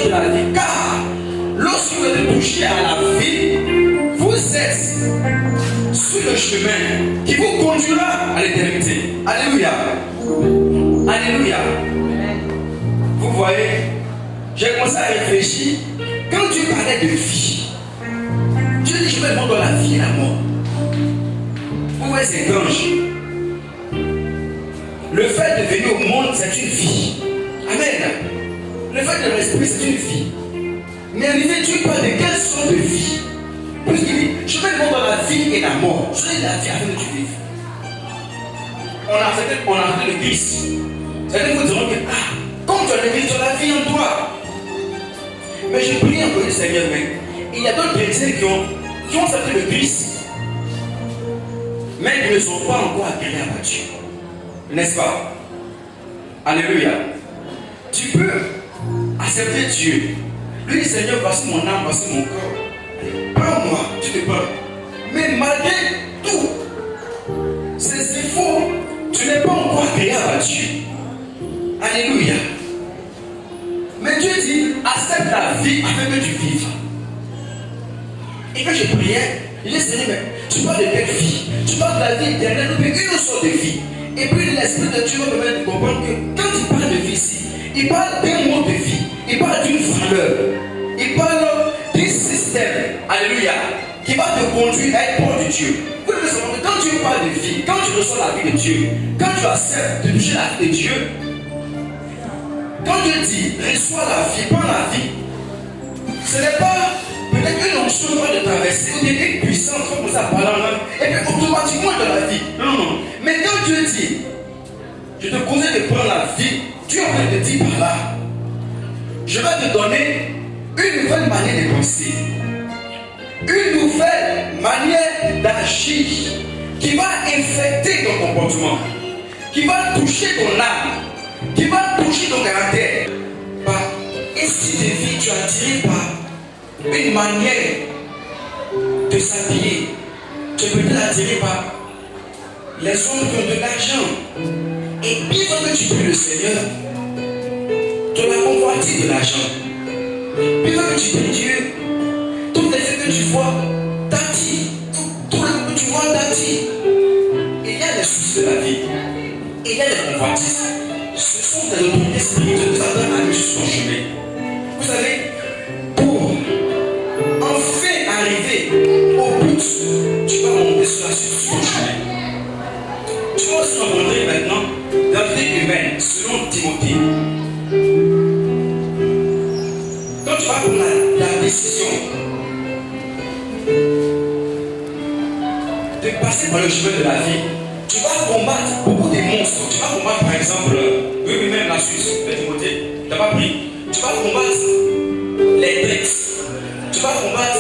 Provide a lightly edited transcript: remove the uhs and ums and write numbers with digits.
de la vie. Car lorsque vous êtes touché à la vie, vous êtes sur le chemin qui vous conduira à l'éternité. Alléluia. Alléluia. Vous voyez, j'ai commencé à réfléchir. Quand Dieu parlait de vie, Dieu dit je vais dans la vie et la mort. Vous voyez c'est étrange. Le fait de venir au monde, c'est une vie. Amen. Le fait de respirer, c'est une vie. Mais en réalité, Dieu parle de quelle sorte de vie? Puisqu'il dit, je vais dans la vie et la mort. Je vais la vie afin que tu vives. On a arrêté le Christ. C'est-à-dire que vous direz que, comme tu as le Christ, tu as la vie en toi. Mais je prie encore le Seigneur, mais il y a d'autres chrétiens qui ont accepté le Christ, mais qui ne sont pas encore agréables à Dieu. N'est-ce pas? Alléluia. Tu peux accepter Dieu. Lui, Seigneur, voici mon âme, voici mon corps. Prends-moi, tu te prends. Mais malgré tout, c'est faux. Tu n'es pas encore agréable à Dieu. Alléluia. Mais Dieu dit, accepte la vie afin que tu vives. Et quand je priais, il dit, Seigneur, mais tu parles de quelle vie? Tu parles de la vie éternelle, mais une sorte de vie. Et puis l'Esprit de Dieu va me permettre de comprendre que quand il parle de vie ici, il parle d'un mot de vie, il parle d'une valeur, il parle d'un système, alléluia, qui va te conduire à être proche de Dieu. Vous devez savoir que quand Dieu parle de vie, quand tu reçois la vie de Dieu, quand tu acceptes de toucher la vie de Dieu, quand Dieu dit reçois la vie, prends la vie, ce n'est pas peut-être une onction de traverser ou une puissance comme ça parlant en langue, et puis automatiquement de la vie. Non, non. Mais quand Dieu dit, je te conseille de prendre la vie, Dieu en train de dire par là, je vais te donner une nouvelle manière de penser, une nouvelle manière d'agir qui va infecter ton comportement, qui va toucher ton âme, qui va toucher ton caractère. Et si de vie tu as attiré par une manière de s'habiller, tu peux l'attirer par les hommes qui ont de l'argent. Et bien que tu pries le Seigneur, tu as convoité de l'argent. Bien que tu pries Dieu, toutes les choses que tu vois t'attirent. Tout ce que tu vois t'attire. Il y a des soucis de la vie. Il y a des convoitises. Ce sont des autorités spirituelles qui t'attendent à aller sur son chemin. Vous savez, pour enfin arriver au but, tu vas monter sur son chemin. Tu vas aussi rencontrer maintenant la vie humaine selon Timothée. Quand tu vas prendre la décision de passer par le chemin de la vie, tu vas combattre beaucoup de monstres. Tu vas combattre par exemple, même la Suisse de Timothée, tu n'as pas pris. Tu vas combattre les tricks. Tu vas combattre